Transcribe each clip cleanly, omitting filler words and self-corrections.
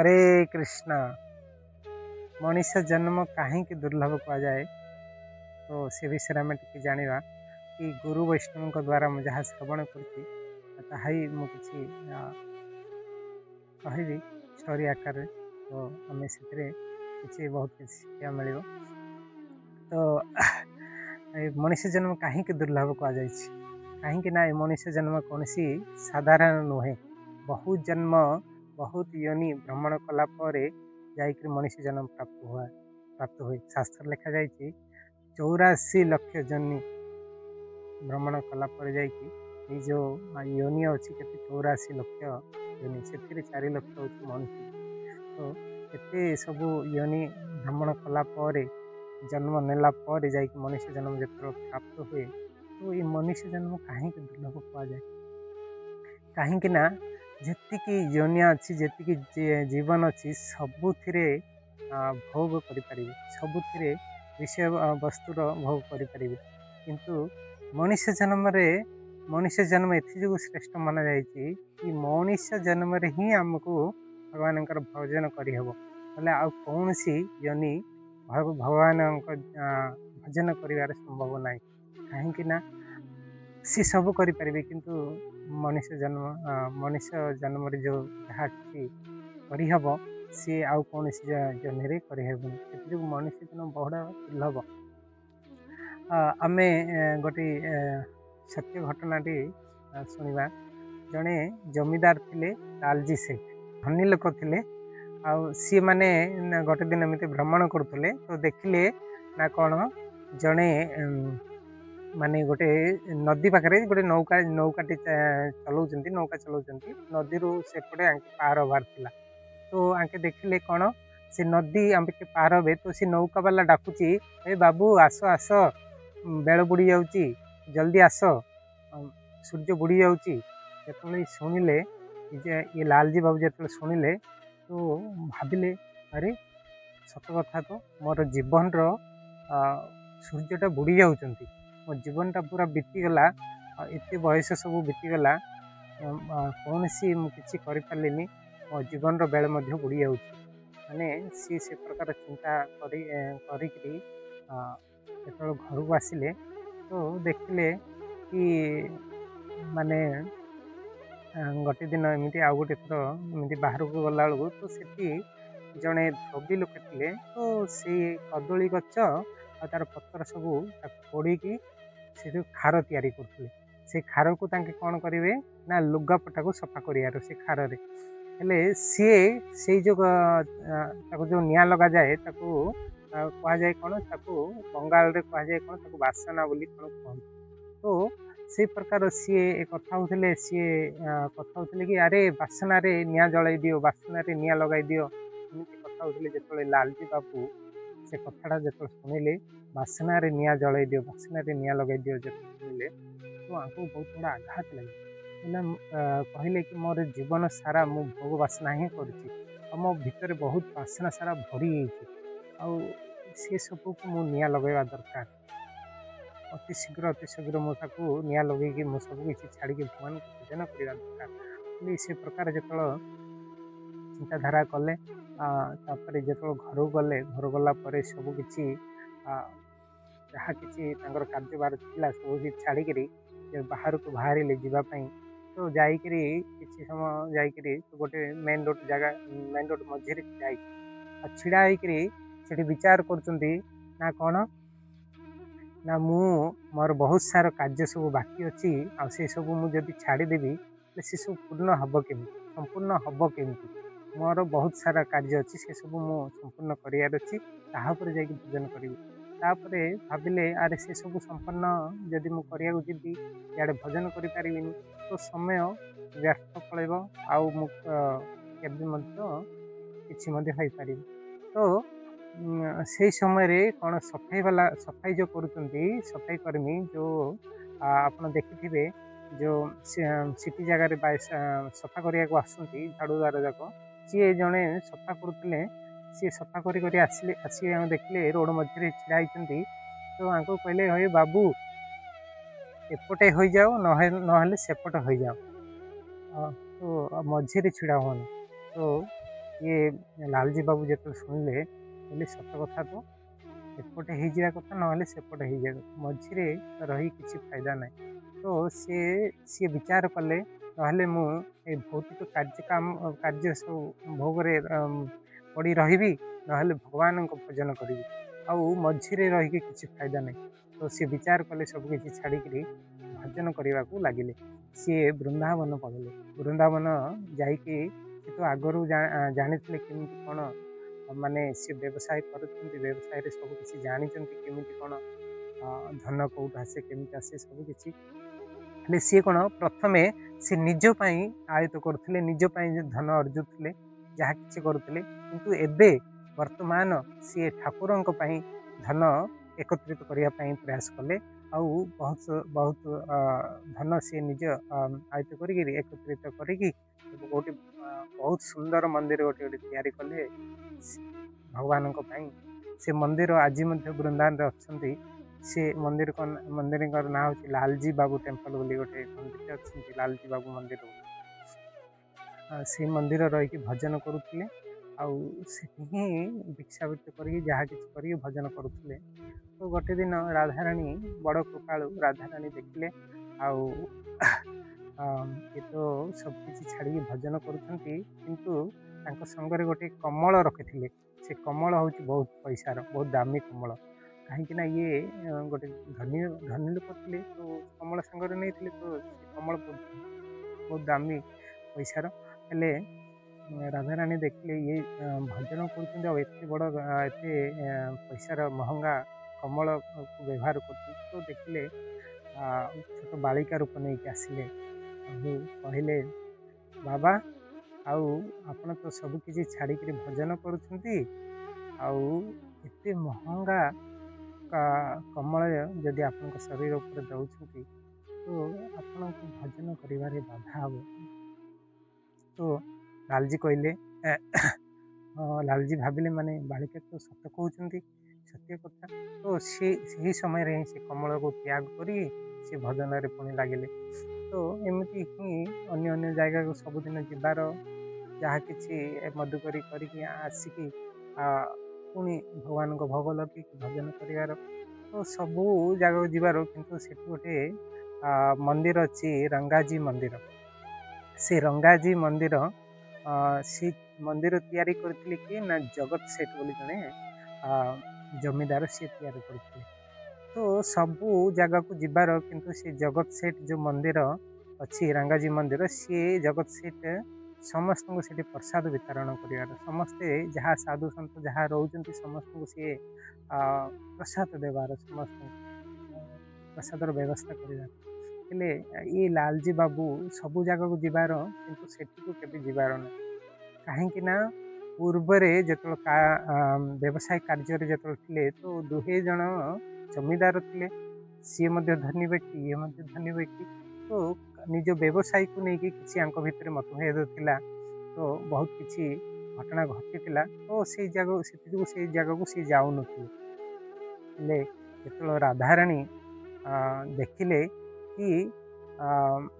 हरे कृष्णा। मनीष जन्म कहीं दुर्लभ कहुए तो से विषय में टी जाना कि गुरु वैष्णव द्वारा मुझे जहाँ श्रवण करी मुझे कहबी स्टोरी आकार तो आम से बहुत किसी शिक्षा मिल तो मनीष जन्म कहीं दुर्लभ कहुई कहीं ना मनीष जन्म कौन साधारण नुहे बहुत जन्म बहुत योनि भ्रमण कलापर जाकर मनीष जन्म प्राप्त हुए शास्त्र लिखा जा 84 लक्ष योनि भ्रमण कलापर जा जो योनि अच्छी के 84 लक्ष योनि से 4 लक्ष हूँ मनुष्य तो एते सब योनि भ्रमण कलापर जन्म नेला जा मनुष्य जन्म जो प्राप्त हुए तो ये मनुष्य जन्म कहीं दुर्लभ कहुए कहीं ना जी योनि अच्छी जी जीवन अच्छी सबुथिरे भोग करें सबुथिरे विषय वस्तुर भोग करें किंतु मनुष्य जन्म एथि श्रेष्ठ माना जाए कि मनुष्य जन्म ही आमको भगवान भजन करहब ना आ कौन सी योनि भगवान भजन कर संभव ना कहीं सी सब करें किंतु मनुष्य जन्म जो जहाँ किसी करहब सी आउ कौन सी जन्म करहबन से मनुष्य जन्म बहुत दुर्लभ आम गोटे सत्य घटनाटी शुणा जड़े जमीदार थे लालजी सेठ धनी लोक थे सी मैंने गोटे दिन एमती भ्रमण करुले तो देखिले ना कौन जड़े माने गोटे नदी पाखे गोटे नौकाटी नौका चलाउछन्ति नदी सेपटे पार बार थिला तो आंके देखिले कौन से नदी आंके पार हे तो सी नौका वाला डाकुची ए बाबू आस आस बेल बुड़ी जाउची जल्दी आस सूर्य बुड़ी जाउची जो शुणिले ये लालजी बाबू जो शुणिले तो भाविले अरे सत कथा तो मोर जीवन सूर्यटा बुड़ी जाउछन्ति मो जीवनटा पूरा बीतीगला एत बयस सब बीतीगला कौन सी मुझे करें मो जीवन बेल बुड़ी जाने सी से प्रकार चिंता करी जो घर को आसिले तो देखिले कि माने गोटे दिन एमती आउ गोटे थर एमती बाहर को गला बेलू तो से जड़े धोबी लोक थे तो सी कदली गच तार पत्र सब पोड़ी से खार तैयारी करते से खार को कौन करेंगे ना लुगापटा को सफा कर से खार हेले सी जो जो निया लगा जाए कह जाए कौन बंगाल रे कह जाए कौन बासना बोली कौन कहते तो से प्रकार सी कथा होते सी कथा होते कि अरे बासना रे निया जलाई दियो बासना रे निया लगाई दियो एमती कथा होते जो लालजी बाबू से कथाटा जो शुणिले बासना रे निया जलाई दियो बासना रे निया लगाई दियो जो शुणिले तो आपको बहुत बड़ा आघात लगे कहले कि मोर जीवन सारा मु भोग बासना ही कर मो भितर बहुत बासना सारा भरी सी सब को मु निया लगेवा दरकार अति शीघ्र मुझे निया लगे मु सब किसी छाड़ी भगवान को पूजन करवा दरकार से प्रकार जो चिंताधारा कले जो घर गले घर गला सब किसी जहाँ किसी कार्यबार था सब छाड़ी बाहर को बाहर जावाई तो जाकरी किसी समय जाकरी तो गोटे मेन रोड जगह मेन रोड मझे छिड़ा होकर विचार कर कौन ना मु मोर बहुत सारा कार्य सब बाकी अच्छी से सब मुझे छाड़देवी से सब पूर्ण हम केमी संपूर्ण हम केमी मोर बहुत सारा कार्य अच्छी से सब मु संपूर्ण करार अच्छी तापर जा भोजन करी तापरे भाविले अरे से सब संपन्न जदि मुझे जी इे भजन करें तो समय व्यर्थ पड़ेब आउ कि तो से समय कौन सफाई वाला सफाई जो करुँच सफाई कर्मी जो आप देखिथे जो सिटी जगह सफा करने को आसती झाड़ूदार जाक सी जड़े सफा करुले सी सफा करी आसिले देखिले रोड मझे छिड़ा होती तो आपको कहले हे बाबू एपटे हो जाओ ना सेपटे हो जाओ तो मझे छिड़ा होनी तो ये लालजी बाबू जो शुणिले बोले सत कथा तो एपटे हो कथा ना सेपटे हो मझे रही किसी फायदा ना तो सी विचार कले ना मु भौतिक कार्य सब भोग पड़ी रही ना भगवान भजन करी आउ मझे रही किसी फायदा ना तो सी विचार कले सबकि छाड़ी भजन करने को लगिले सी वृंदावन पढ़ले वृंदावन जाइए तो आगु जानी केमी कौन माने सी व्यवसाय व्यवसाय सबकि जानी केमी कौन धन कौट आसे केमी आसे सबकि सी कौन प्रथम सी निजपाई आयत करते निजपाई धन अर्जुले जहाँ कि करुले किंतु एबे वर्तमान सी ठाकुर धन एकत्रित करने प्रयास कले आउ बहुत बहुत धन सी निज आयत कर एकत्रित करी गोटे बहुत सुंदर मंदिर गोटे गोटे तैयारी कले भगवान से मंदिर आज वृंदावन अच्छा से मंदिर ना हूँ लालजी बाबू टेम्पल बोली गोटे मंदिर अच्छी लालजी बाबू मंदिर से मंदिर रही भजन करुले ही भिक्षावृत्ति कर भजन करुले तो गोटे दिन राधाराणी बड़ कृपालु राधाराणी देखिले आउ ये तो सबकि छाड़ी भजन करुँच संगे गोटे कमल रखी से कमल हूँ बहुत पैसार बहुत दामी कमल कहीं ये गोटे धनी धनी लोक थे तो कमल सांगे नहीं तो कमल बहुत दामी पैसार हेले राधाराणी देखिले ये भजन करते बड़ एत पैसार महंगा कमल को व्यवहार कर तो देखिले छोट बालिका रूप नहीं आसिले कहले बाबा आउ आपण तो सबकि छाड़ी भजन करुँच एते महंगा कमल जदि आपण शरीर उपर दौरान तो आपण भजन करिवारे बाधा हम तो लालजी कहले लालजी भाविले माने बालिका तो सत कहते सत्य कथा तो से समय रे से कमल को त्याग करी से भजन रे पुणी लगिले तो एमती ही अन्य जगह को सबुदिन जीवार जहाँ कि मधुकरी करके आसिकी पुणी भगवान को भोग लगे भजन कर तो सबू जगह जीवार किंतु से गोटे मंदिर अच्छी रंगाजी मंदिर से रंगाजी मंदिर से मंदिर तैयारी करथिले कि ना जगत सेठ बोली जने जमीदार से तैयारी करथिले तो सबू जगह को जीवार किंतु से जगत सेठ जो मंदिर अच्छी रंगाजी मंदिर सी जगत सेठ समस्त को से प्रसाद वितरण कर समस्ते जहाँ साधु सन्त जहाँ रोच समस्त को सी प्रसाद देवार समस्त प्रसादर व्यवस्था कर ये लालजी बाबू सबू जगह को जीवार किंतु सेठी को केबे जीवार ना कहीं ना पूर्वरे जो व्यवसाय कार्य जो थे तो दुहे जन जमीदार थे सी धनी व्यक्ति ये धनी व्यक्ति तो निज व्यवसाय को लेकिन किसी भितर मतभेद थिला तो बहुत किसी घटना घटी तो से जगह से जगह को सी जाऊन जो राधाराणी देखिले कि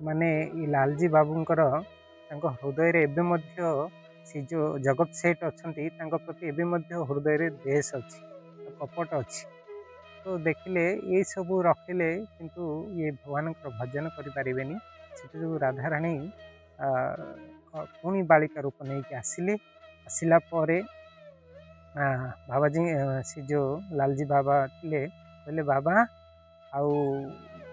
माने लालजी बाबूंकर हृदय एवं से जो जगत सेठ अच्छा प्रति एवं हृदय देश अच्छी कपट अच्छी तो देखिले ये सब रखिले किंतु ये भगवान भजन करें से राधाराणी पुणी बालिका रूप नहीं आसिले आसला बाबाजी से जो लालजी बाबा थे कहले बाबा आउ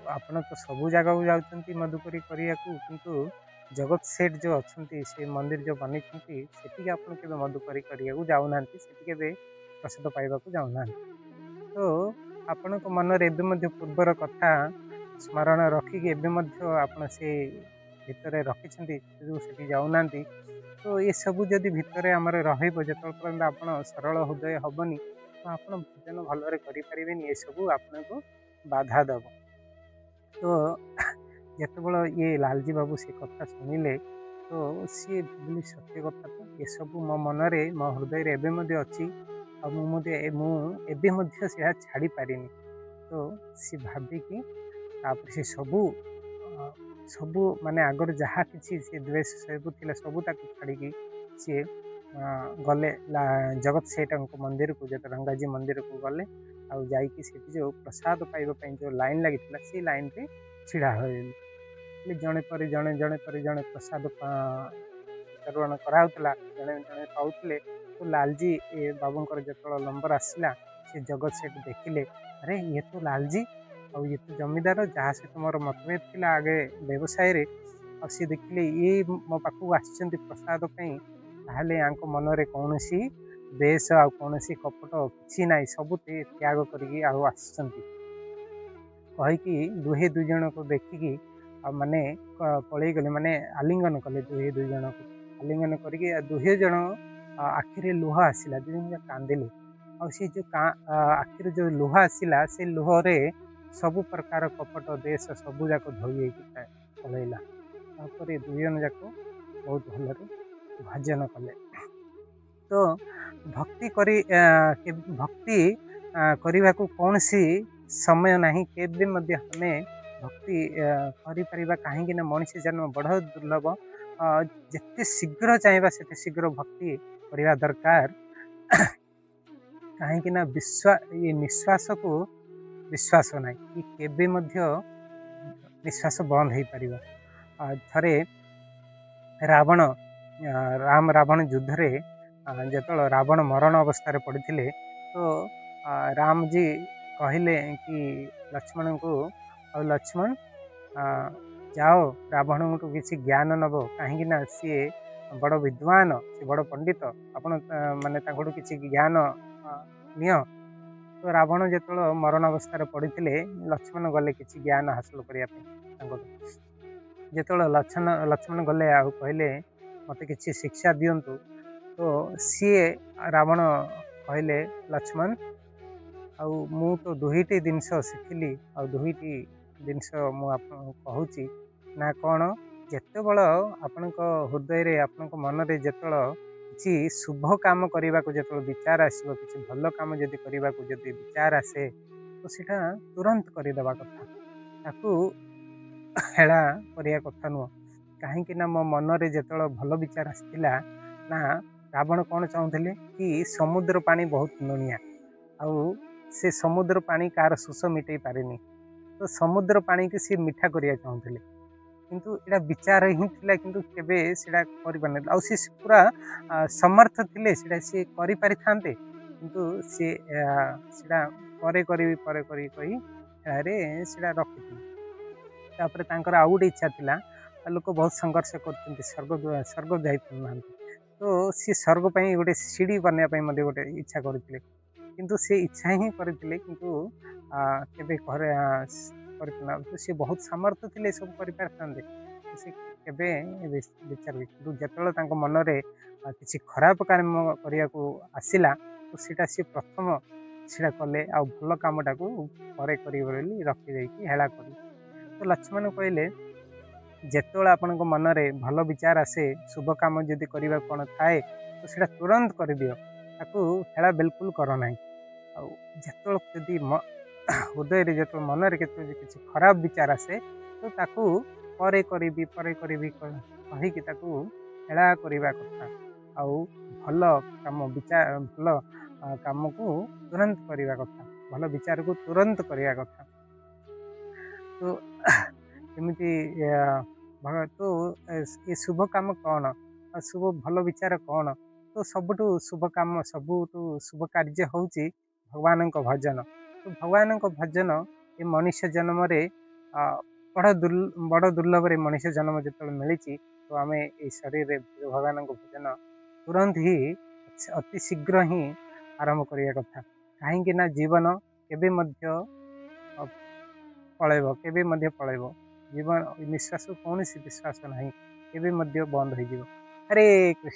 आपण तो सबू जगह को जाउछंती मधुकरी करिया किंतु जगत सेठ जो अच्छा से मंदिर जो बनी से आप मधुकरी करिया जाऊना से प्रसाद पाइबा जाऊना तो आपण मन में पूर्वर कथा स्मरण रखिकी आप से भितर रखी से जाऊना तो ये सब जदि भितर आमर रपर्यंत आप सरल हृदय हेनी तो आप भजन भलरे करें ये सब आपको बाधा दब तो जिते ये लालजी बाबू से कथा शुणिले तो सी भाविली सत्य कथा तो ये सब मो मनरे मो हृदय एवं अच्छी मुझे से छाड़ी पारिनी तो सी भाविकी से सबू सबू माने आगर जहाँ किसी से द्वेष सब थी सबू छाड़ी सी गले जगत सेठ मंदिर को जो रंगाजी मंदिर को गले आउ जाइए जो प्रसाद पाइबापी जो लाइन लगी से लाइन रे छिड़ा हो जड़े पर जड़े जड़े पर जड़े प्रसाद वितरण कराला जड़े जड़े पाते तो लालजी बाबूंर जो नंबर आसला से जगत सेठ देखिले अरे ये तो लालजी और ये तो जमीदार जहाँ सहित मोर मतभेद थिला आगे व्यवसाय रे और सी देखिले ये मो पाखक आसचंती प्रसाद ताहले यांको मनरे कौनसी देश आ कौनसी कपट किसी ना सब त्याग करके आसचंती दुहे दुई जन को देखिकी माने पलि गले माने आलिंगन कले दुहे दुई जन को आलिंगन करके दुहे जन आखिरे लुह आसला दुई जन कांदिले और सी जो आखिरे जो लुह आसला से लुह रे सब प्रकार कपट देश सब जाक धोई पलैला दुई जन जाक बहुत भल भजन कले तो भक्ति करी भक्ति करने को कौन सी समय नहीं केबे मध्य हमें भक्ति करिपरिबा कहीं ना मनुष्य जन्म बड़ दुर्लभ जिते शीघ्र चाहिए से शीघ्र भक्ति करने दरकार कहीं ना ये निश्वास को विश्वास ना कि केबे मध्य निश्वास बंद हो पार थरे रावण राम रावण युद्ध रे जो रावण मरण अवस्था पड़ते तो राम जी कहले कि लक्ष्मण को और लक्ष्मण जाओ रावण को किसी ज्ञान नब कहीं सी बड़ विद्वान सी बड़ पंडित आपण माने किसी ज्ञान नियो तो रावण जो मरण अवस्था पड़ते लक्ष्मण गले किसी ज्ञान हासिल करने जो लक्ष्मण गले आ कहले मत किसी शिक्षा दिंतु तो सी रावण कहले लक्ष्मण आउ मु तो दुईटी जिनस शिखिली आ दुईटी जिनस मुझे ना कौन जिते बड़ आपण हृदय रे आपण मन रे जो किसी शुभ काम करने को जो विचार आसो किसी भल काम जदि करने को जदि विचार आसे तो सीटा तुरंत करदेवा कथा ताकू हेला करिया कथा नुह कहीं ना मो मन रे जो भल विचार आसला ना रावण कौन चाहूले कि समुद्र पानी बहुत लुणिया आउ से समुद्र पानी कार शोष मिटई पारे तो समुद्र पानी की सी मीठा करिया चाहूले किंतु एटा विचार ही थिला किंतु केबे सेटा करि पारने आउ से पूरा समर्थ थिले सेटा से करि पारि थांते किंतु से सेटा परे करी कही रे सेटा रखिथिले तापर तांकर आउ गोटे इच्छा थिला लोक बहुत संघर्ष करते स्वर्ग जाई तो सी स्वर्ग गोटे सीढ़ी बनवाई गोटे इच्छा करते किंतु से इच्छा ही करते किंतु केबे तो सी बहुत सामर्थ्य थे सब कर से केबे विचार जो मन में किसी खराब काम करने को आसला तो सीटा सी प्रथम सीटा कले आ भल कमटा को पर रखी हेला कर तो लक्ष्मण कहले जेतोला आपण मन में भल विचार आसे शुभ कम जदि करने कौन थाए तो सीटा तुरंत कर दियो ताकू हेला बिल्कुल कर ना जो जदि हृदय जो मन में किसी खराब विचार आसे तो ताकू परे करी कहीकि हेला करवा कथा आउ भल काम विचार भल काम को तुरंत करवा कथा भल विचार को तुरंत करवा कथा तो एमती तो ये शुभ काम कौन शुभ भल विचार कौन तो सबुठु शुभ काम सबुठु शुभ कार्य होउची भगवान भजन तो भगवान भजन ये मनुष्य जन्म रे बड़ दुर्लभ रे मनुष्य जन्म जो मिली तो आम ये शरीर भगवान भजन तुरंत ही अति शीघ्र ही आरंभ करने कथा कहीं ना जीवन केबे मध्य पलैब जीवन निश्वास कौन सी विश्वास ना केबे मध्य बंद हो हरे कृष्ण।